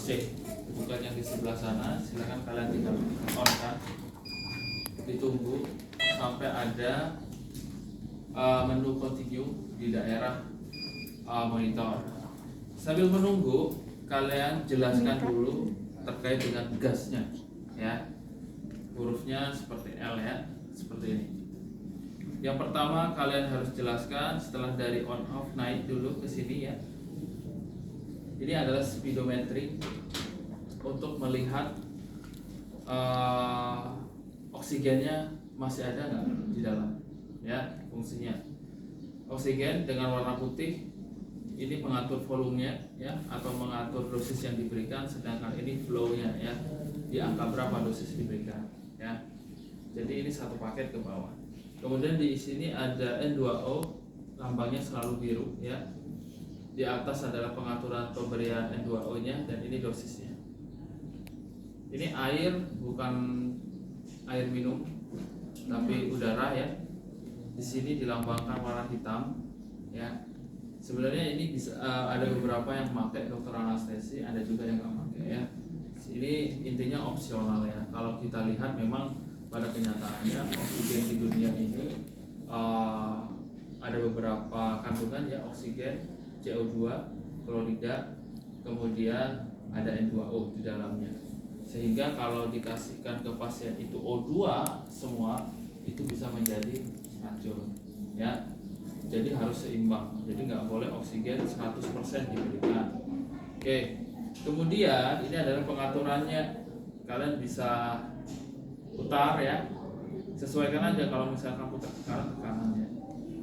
C, bukan yang di sebelah sana. Silakan kalian tinggal on-kan, ditunggu sampai ada menu continue di daerah monitor. Sambil menunggu, kalian jelaskan dulu terkait dengan gasnya, ya. Hurufnya seperti L, ya, seperti ini. Yang pertama kalian harus jelaskan setelah dari on off, naik dulu ke sini, ya. Ini adalah speedometry untuk melihat oksigennya masih ada nggak di dalam, ya, fungsinya. Oksigen dengan warna putih ini mengatur volumenya, ya, atau mengatur dosis yang diberikan, sedangkan ini flow-nya, ya, di angka berapa dosis diberikan, ya. Jadi ini satu paket ke bawah. Kemudian di sini ada N2O, lambangnya selalu biru, ya. Di atas adalah pengaturan pemberian N2O-nya dan ini dosisnya. Ini air, bukan air minum, tapi udara, ya. Di sini dilambangkan warna hitam, ya. Sebenarnya ini bisa ada beberapa yang memakai dokter anestesi, ada juga yang nggak pakai, ya. Ini intinya opsional, ya. Kalau kita lihat memang pada kenyataannya oksigen di dunia ini ada beberapa kandungan, ya, oksigen, CO2, klorida, kemudian ada N2O di dalamnya. Sehingga kalau dikasihkan ke pasien itu O2 semua, itu bisa menjadi racun, ya. Jadi harus seimbang. Jadi nggak boleh oksigen 100% diberikan. Oke. Kemudian ini adalah pengaturannya. Kalian bisa putar, ya. Sesuaikan aja kalau misalkan putar ke kanan ke kanannya.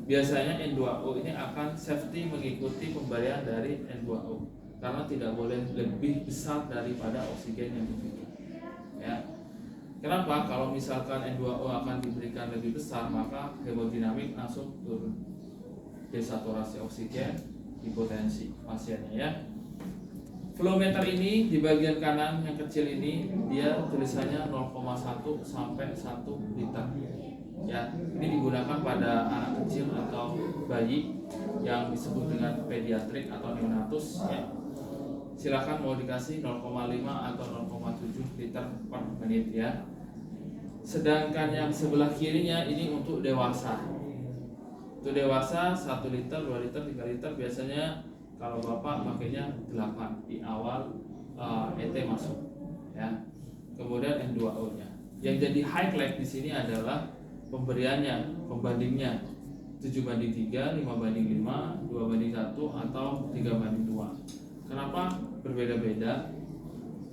Biasanya N2O ini akan safety mengikuti pemberian dari N2O karena tidak boleh lebih besar daripada oksigen yang diberikan, ya. Kenapa? Kalau misalkan N2O akan diberikan lebih besar, maka hemodinamik langsung turun, desaturasi oksigen, hipotensi pasiennya, ya. Flow meter ini di bagian kanan yang kecil ini dia tulisannya 0,1 sampai 1 liter, ya. Ini digunakan pada anak kecil atau bayi yang disebut dengan pediatrik atau neonatus, ya. Silakan mau dikasih 0,5 atau 0,7 liter per menit, ya. Sedangkan yang sebelah kirinya ini untuk dewasa. Untuk dewasa 1 liter, 2 liter, 3 liter. Biasanya kalau bapak pakainya 8 di awal ET masuk, ya. Kemudian N2O-nya. Yang jadi highlight di sini adalah pemberiannya, pembandingnya 7:3, 5:5, 2:1 atau 3:2. Kenapa berbeda-beda?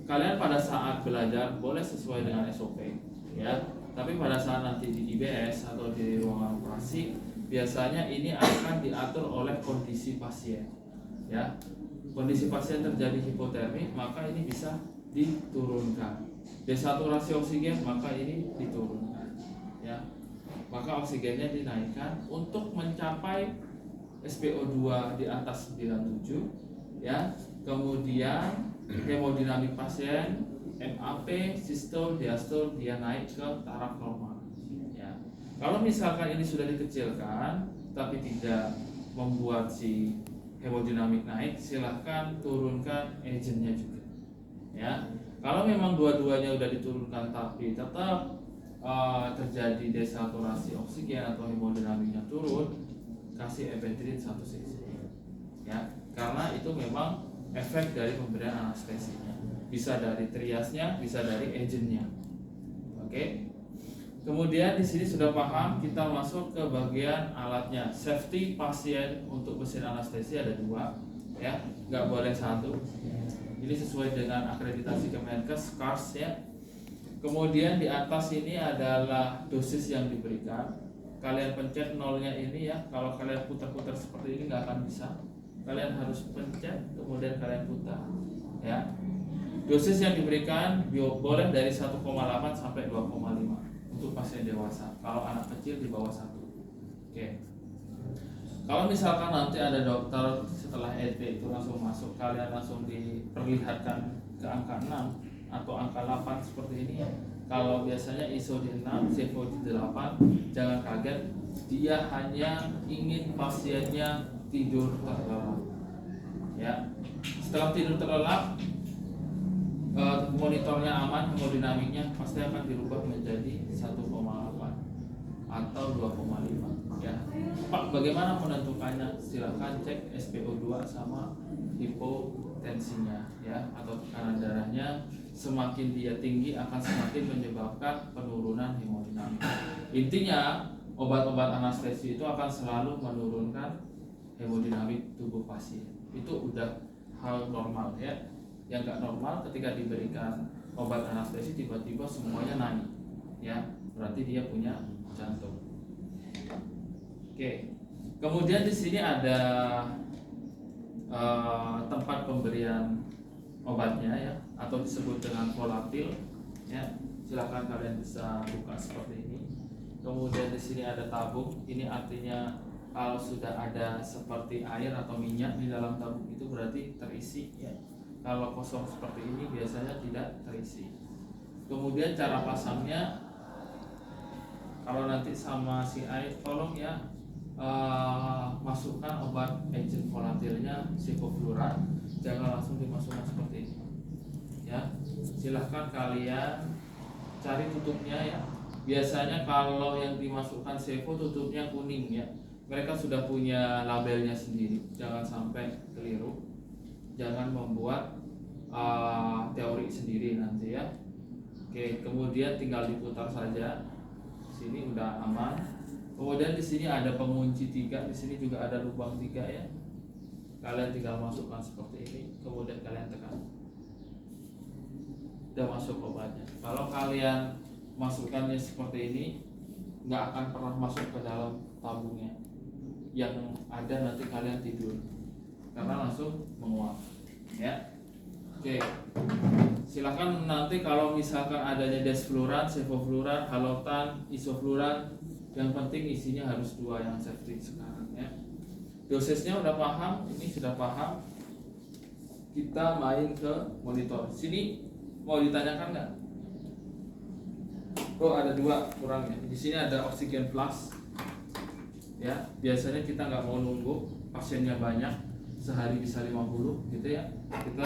Kalian pada saat belajar boleh sesuai dengan SOP, ya. Tapi pada saat nanti di IBS atau di ruangan operasi, biasanya ini akan diatur oleh kondisi pasien, ya. Kondisi pasien terjadi hipotermi, maka ini bisa diturunkan. Desaturasi oksigen, maka ini diturunkan, ya. Maka oksigennya dinaikkan untuk mencapai SpO2 di atas 97, ya. Kemudian hemodinamik pasien, MAP, sistol, diastol dia naik ke taraf normal, ya. Kalau misalkan ini sudah dikecilkan tapi tidak membuat si hemodinamik naik, silahkan turunkan agentnya juga, ya. Kalau memang dua-duanya sudah diturunkan tapi tetap terjadi desaturasi oksigen atau hemodinamiknya turun, kasih epinefrin 1 cc, ya. Karena itu memang efek dari pemberian anestesinya, bisa dari triasnya, bisa dari agentnya. Oke. Kemudian di sini sudah paham, kita masuk ke bagian alatnya. Safety pasien untuk mesin anestesi ada 2, ya, nggak boleh 1. Ini sesuai dengan akreditasi Kemenkes, SCARS, ya. Kemudian di atas ini adalah dosis yang diberikan. Kalian pencet nolnya ini, ya. Kalau kalian putar-putar seperti ini nggak akan bisa. Kalian harus pencet, kemudian kalian putar, ya. Dosis yang diberikan boleh dari 1,8 sampai 2,5 untuk pasien dewasa. Kalau anak kecil di bawah 1. Oke. Kalau misalkan nanti ada dokter setelah ED itu langsung masuk, kalian langsung diperlihatkan ke angka 6 atau angka 8 seperti ini. Kalau biasanya ISO di 6, CFO di 8, jangan kaget, dia hanya ingin pasiennya tidur terlelap, ya. Setelah tidur terlelap, monitornya aman, hemodinamiknya pasti akan dirubah menjadi 1,8 atau 2,5 ya. Pak, bagaimana menentukannya? Silakan cek SpO2 sama hipotensinya ya, atau tekanan darahnya. Semakin dia tinggi akan semakin menyebabkan penurunan hemodinamik. Intinya obat-obat anestesi itu akan selalu menurunkan hemodinamik tubuh pasien. Itu udah hal normal ya. Yang nggak normal ketika diberikan obat anestesi tiba-tiba semuanya naik ya, berarti dia punya jantung. Oke. Kemudian di sini ada tempat pemberian obatnya ya, atau disebut dengan volatil ya. Silakan kalian bisa buka seperti ini. Kemudian di sini ada tabung. Ini artinya kalau sudah ada seperti air atau minyak di dalam tabung itu berarti terisi ya. Kalau kosong seperti ini biasanya tidak terisi. Kemudian cara pasangnya, kalau nanti sama si air tolong ya masukkan obat agent volatilnya sevofluran, jangan langsung dimasukkan seperti ini ya. Silahkan kalian cari tutupnya ya. Biasanya kalau yang dimasukkan sevo tutupnya kuning ya, mereka sudah punya labelnya sendiri, jangan sampai keliru, jangan membuat teori sendiri nanti ya. Oke, kemudian tinggal diputar saja. Sini udah aman. Kemudian di sini ada pengunci 3, di sini juga ada lubang 3 ya. Kalian tinggal masukkan seperti ini, kemudian kalian tekan. Udah masuk obatnya. Kalau kalian masukkannya seperti ini, nggak akan pernah masuk ke dalam tabungnya. Yang ada nanti kalian tidur karena langsung menguap ya. Oke, silakan nanti kalau misalkan adanya desfluran, sevofluran, halotan, isofluran, yang penting isinya harus 2 yang safety sekarang ya. Dosisnya udah paham, ini sudah paham. Kita main ke monitor. Sini mau ditanyakan nggak? Oh, ada 2 kurangnya. Di sini ada oksigen plus ya. Biasanya kita nggak mau nunggu pasiennya banyak, sehari bisa 50 gitu ya. Kita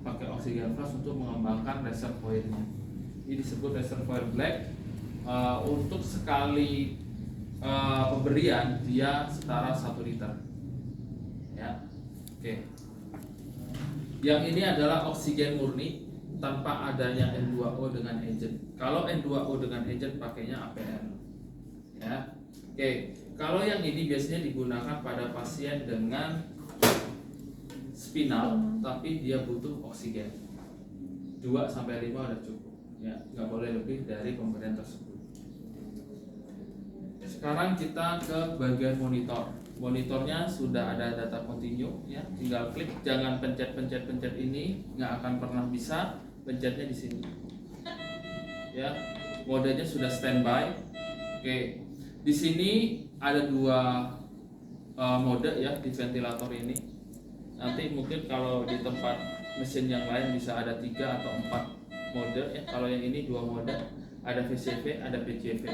pakai oksigen plus untuk mengembangkan reservoirnya. Ini disebut reservoir black. Untuk sekali pemberian dia setara 1 liter ya. Oke. Yang ini adalah oksigen murni tanpa adanya N2O dengan agent. Kalau N2O dengan agent pakainya APR ya. Oke. Kalau yang ini biasanya digunakan pada pasien dengan spinal tapi dia butuh oksigen 2-5 udah cukup ya, nggak boleh lebih dari pemberian tersebut. Sekarang kita ke bagian monitor. Monitornya sudah ada data continue ya, tinggal klik, jangan pencet ini, nggak akan pernah bisa. Pencetnya di sini ya. Modenya sudah standby. Oke, di sini ada 2 mode ya di ventilator ini. Nanti mungkin kalau di tempat mesin yang lain bisa ada 3 atau 4 mode ya. Kalau yang ini 2 mode, ada VCV, ada PCV.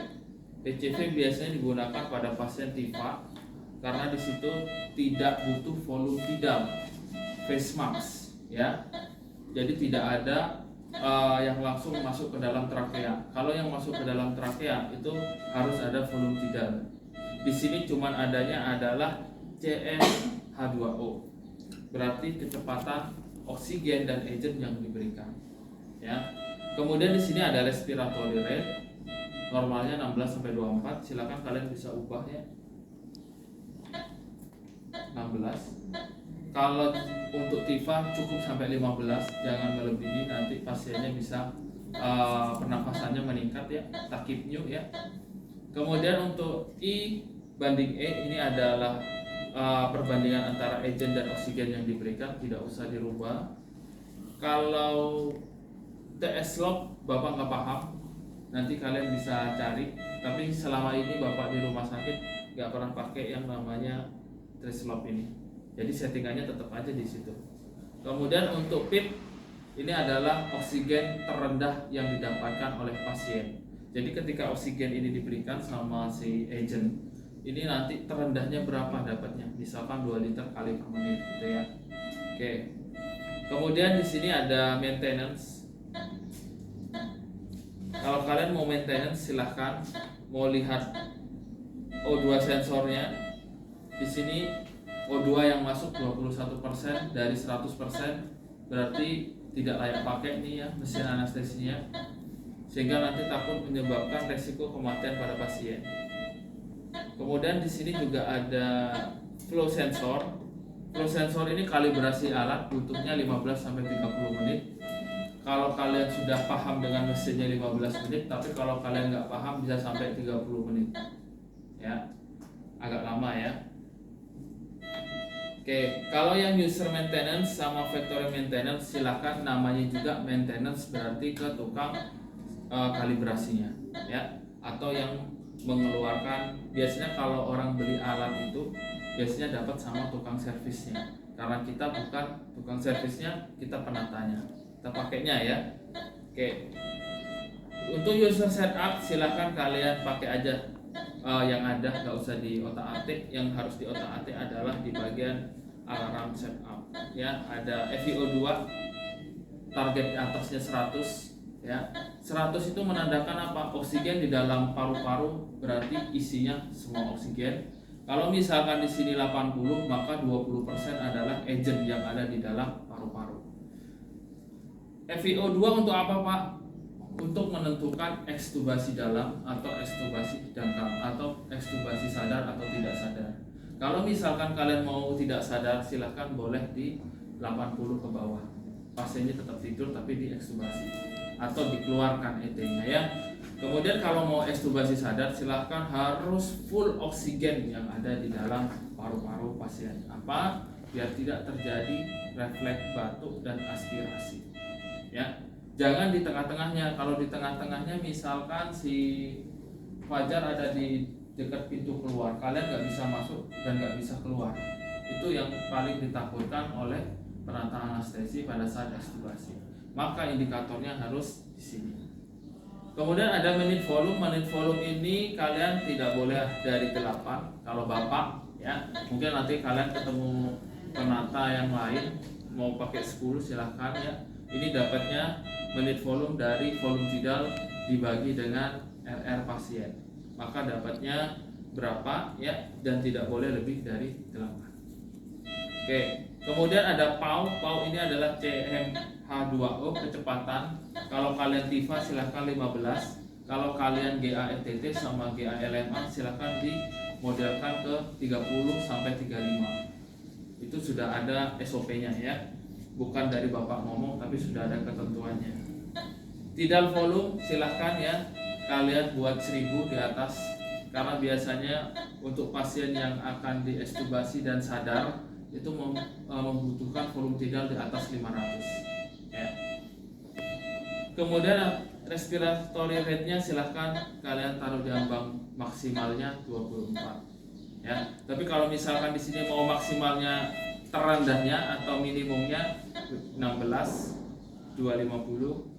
PCV biasanya digunakan pada pasien TIFA karena di situ tidak butuh volume tidal, face mask ya. Jadi tidak ada yang langsung masuk ke dalam trakea. Kalau yang masuk ke dalam trakea itu harus ada volume tidal. Di sini cuman adanya adalah CSH2O. Berarti kecepatan oksigen dan agent yang diberikan ya. Kemudian di sini ada respiratory rate, normalnya 16-24. Silakan kalian bisa ubah ya, 16. Kalau untuk TIFA cukup sampai 15, jangan melebihi, nanti pasiennya bisa pernafasannya meningkat ya, takipnyu ya. Kemudian untuk I banding E, ini adalah perbandingan antara agent dan oksigen yang diberikan, tidak usah dirubah. Kalau TS log Bapak nggak paham, nanti kalian bisa cari. Tapi selama ini Bapak di rumah sakit nggak pernah pakai yang namanya trace log ini. Jadi settingannya tetap aja di situ. Kemudian untuk PIP, ini adalah oksigen terendah yang didapatkan oleh pasien. Jadi ketika oksigen ini diberikan sama si agent, ini nanti terendahnya berapa dapatnya? Misalkan 2 liter kali per menit gitu ya. Oke. Kemudian di sini ada maintenance. Kalau kalian mau maintenance silahkan, mau lihat O2 sensornya di sini O2 yang masuk 21% dari 100%, berarti tidak layak pakai nih ya mesin anestesinya, sehingga nanti takut menyebabkan resiko kematian pada pasien. Kemudian di sini juga ada flow sensor. Flow sensor ini kalibrasi alat, butuhnya 15-30 menit. Kalau kalian sudah paham dengan mesinnya 15 menit, tapi kalau kalian nggak paham bisa sampai 30 menit. Ya, agak lama ya. Oke, kalau yang user maintenance sama factory maintenance silahkan, namanya juga maintenance, berarti ke tukang kalibrasinya ya, atau yang mengeluarkan. Biasanya kalau orang beli alat itu biasanya dapat sama tukang servisnya, karena kita bukan tukang servisnya, kita penatanya, kita pakainya ya. Oke, untuk user setup silahkan kalian pakai aja yang ada, nggak usah di otak atik. Yang harus di otak atik adalah di bagian alarm setup ya. Ada FiO2, target atasnya 100 ya. 100 itu menandakan apa? Oksigen di dalam paru-paru, berarti isinya semua oksigen. Kalau misalkan di sini 80, maka 20% adalah agent yang ada di dalam paru-paru. FiO2 untuk apa, Pak? Untuk menentukan ekstubasi dalam atau ekstubasi dangkal, atau ekstubasi sadar atau tidak sadar. Kalau misalkan kalian mau tidak sadar, silahkan boleh di 80 ke bawah. Pasiennya tetap tidur tapi di ekstubasi atau dikeluarkan ET-nya ya. Kemudian kalau mau ekstubasi sadar, silahkan harus full oksigen yang ada di dalam paru-paru pasien. Apa? Biar tidak terjadi refleks batuk dan aspirasi. Ya. Jangan di tengah-tengahnya. Kalau di tengah-tengahnya misalkan si Fajar ada di dekat pintu keluar, kalian nggak bisa masuk dan nggak bisa keluar. Itu yang paling ditakutkan oleh penata anestesi pada saat ekstubasi. Maka indikatornya harus di sini. Kemudian ada menit volume. Menit volume ini kalian tidak boleh dari 8. Kalau Bapak ya, mungkin nanti kalian ketemu penata yang lain mau pakai 10 silahkan ya. Ini dapatnya menit volume dari volume tidal dibagi dengan RR pasien, maka dapatnya berapa ya, dan tidak boleh lebih dari 8. Oke, kemudian ada PAU. PAU ini adalah CMH2O, kecepatan. Kalau kalian TIFA silahkan 15. Kalau kalian GAETT sama GALMA silahkan dimodelkan ke 30 sampai 35. Itu sudah ada SOP-nya ya, bukan dari Bapak ngomong tapi sudah ada ketentuannya. Tidal volume silahkan ya, kalian buat 1000 di atas, karena biasanya untuk pasien yang akan diekstubasi dan sadar itu membutuhkan volume tidal di atas 500 ya. Kemudian respiratory rate-nya silahkan kalian taruh di ambang maksimalnya 24 ya. Tapi kalau misalkan di sini mau maksimalnya terendahnya atau minimumnya 16 250,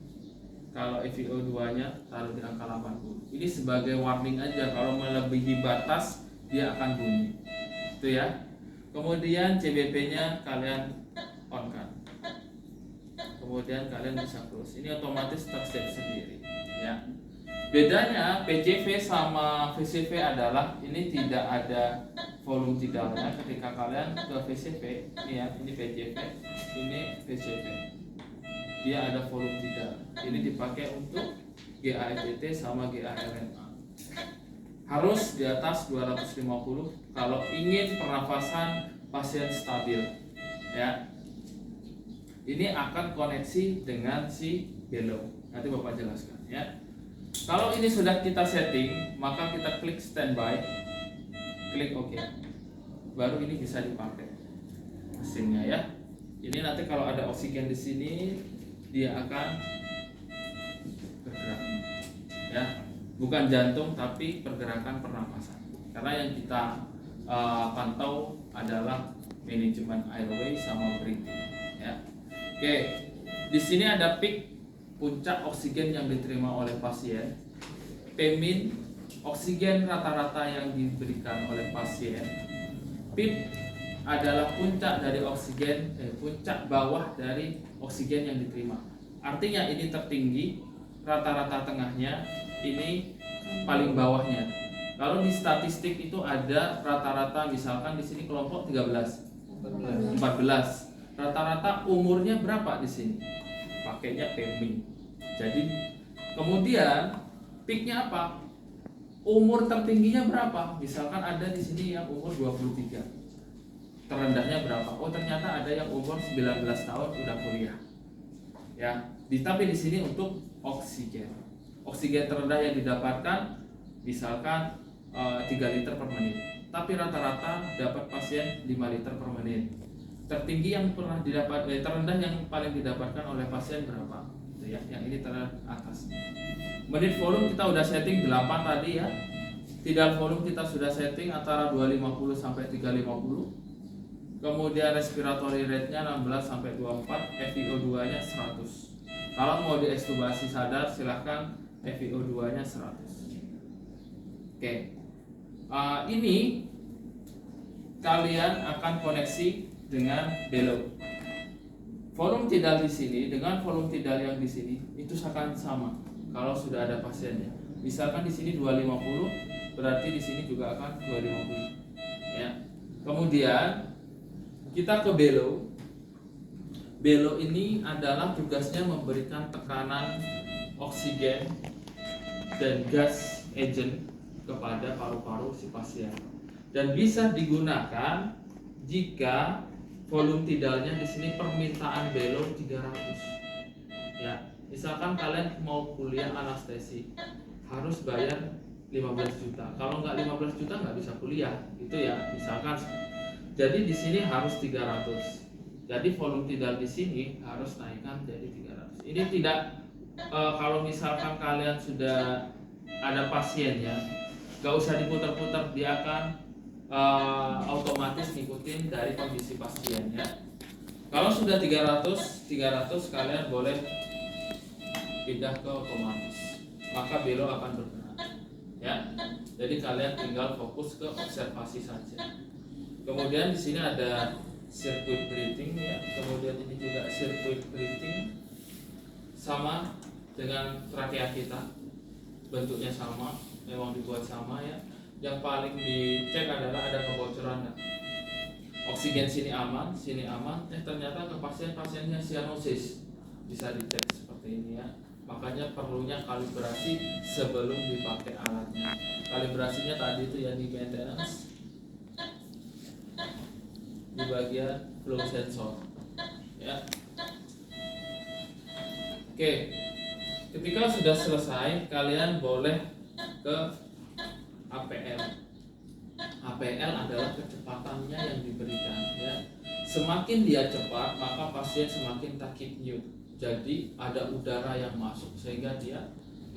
kalau FiO2-nya taruh di angka 80. Ini sebagai warning aja, kalau melebihi batas dia akan bunyi. Itu ya. Kemudian CBP-nya kalian on kan. Kemudian kalian bisa close. Ini otomatis terset sendiri ya. Bedanya PCV sama VCV adalah ini tidak ada volume tidalnya. Ketika kalian ke VCV, ini ya, ini PCV, ini VCV. Dia ada volume tidal. Ini dipakai untuk GAETT sama GALMA. Harus di atas 250 kalau ingin pernafasan pasien stabil ya. Ini akan koneksi dengan si bellow. Nanti Bapak jelaskan ya. Kalau ini sudah kita setting, maka kita klik standby, klik OK. Baru ini bisa dipakai mesinnya ya. Ini nanti kalau ada oksigen di sini dia akan bergerak ya, bukan jantung tapi pergerakan pernapasan, karena yang kita pantau adalah manajemen airway sama breathing ya. Oke, di sini ada peak, puncak oksigen yang diterima oleh pasien, Pmin, oksigen rata-rata yang diberikan oleh pasien, PIP adalah puncak dari oksigen, puncak bawah dari oksigen yang diterima. Artinya ini tertinggi, rata-rata tengahnya, ini paling bawahnya. Kalau di statistik itu ada rata-rata, misalkan di sini kelompok 13, 14. Rata-rata umurnya berapa di sini? Pakainya PMI. Jadi kemudian peaknya apa? Umur tertingginya berapa? Misalkan ada di sini yang umur 23. Terendahnya berapa? Oh, ternyata ada yang umur 19 tahun udah kuliah. Ya, tapi di sini untuk oksigen. Oksigen terendah yang didapatkan misalkan 3 liter per menit. Tapi rata-rata dapat pasien 5 liter per menit. Tertinggi yang pernah didapat, terendah yang paling didapatkan oleh pasien berapa? Itu ya, yang ini teratas. Menit volume kita udah setting 8 tadi ya. Tidal volume kita sudah setting antara 250 sampai 350. Kemudian respiratory rate-nya 16 sampai 24, FiO2-nya 100. Kalau mau diekstubasi sadar silahkan FiO2-nya 100. Oke. Ini kalian akan koneksi dengan bellow. Volume tidal di sini dengan volume tidal yang di sini itu akan sama kalau sudah ada pasiennya. Misalkan di sini 250, berarti di sini juga akan 250. Ya. Kemudian kita ke bellow. Bellow ini adalah tugasnya memberikan tekanan oksigen dan gas agent kepada paru-paru si pasien. Dan bisa digunakan jika volume tidalnya di sini permintaan bellow 300. Ya, misalkan kalian mau kuliah anestesi harus bayar 15 juta. Kalau nggak 15 juta nggak bisa kuliah. Itu ya, misalkan. Jadi di sini harus 300. Jadi volume tidal di sini harus naikkan jadi 300. Ini tidak kalau misalkan kalian sudah ada pasien ya, gak usah diputar-putar, dia akan otomatis ngikutin dari kondisi pasien ya. Kalau sudah 300 kalian boleh pindah ke otomatis, maka bellow akan bergerak ya. Jadi kalian tinggal fokus ke observasi saja. Kemudian di sini ada circuit breathing ya. Kemudian ini juga circuit breathing, sama dengan trakea kita, bentuknya sama, memang dibuat sama ya. Yang paling dicek adalah ada kebocoran nggak. Oksigen sini aman, ternyata ke pasien-pasiennya cyanosis, bisa dicek seperti ini ya. Makanya perlunya kalibrasi sebelum dipakai alatnya. Kalibrasinya tadi itu ya di maintenance, di bagian flow sensor ya. Oke, ketika sudah selesai kalian boleh ke APL. APL adalah kecepatannya yang diberikan ya. Semakin dia cepat maka pasien semakin tachypnea. Jadi ada udara yang masuk sehingga dia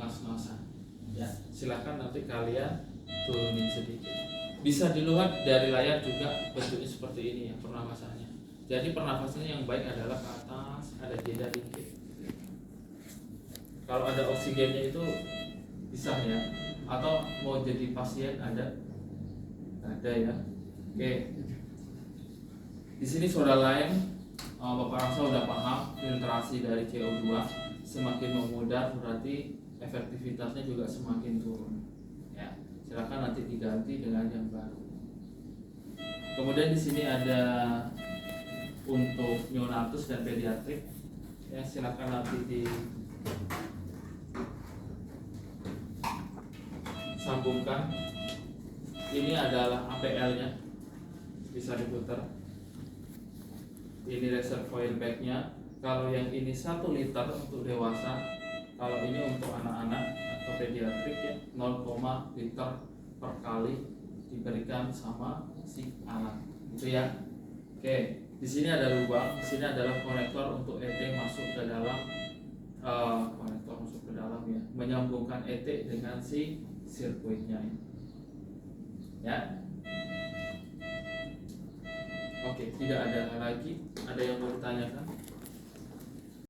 ngas-ngasan ya. Silakan nanti kalian turunin sedikit. Bisa dilihat dari layar juga bentuknya seperti ini ya pernafasannya. Jadi pernafasannya yang baik adalah ke atas, ada jeda dikit. Kalau ada oksigennya itu bisa ya. Atau mau jadi pasien ada ya. Oke. Di sini suara lain, Bapak Rasa udah paham filtrasi dari CO2 semakin memudar berarti efektivitasnya juga semakin turun. Ya. Silakan nanti diganti dengan yang baru. Kemudian di sini ada untuk neonatus dan pediatrik. Ya, silakan nanti disambungkan. Ini adalah APL-nya, bisa diputar. Ini reservoir bag-nya. Kalau yang ini 1 liter untuk dewasa, kalau ini untuk anak-anak atau pediatrik ya 0, liter per kali diberikan sama si alat gitu ya. Oke, di sini ada lubang, di sini adalah konektor untuk ET masuk ke dalam ya, menyambungkan ET dengan si sirkuitnya ya. Oke, tidak ada lagi. Ada yang mau ditanyakan?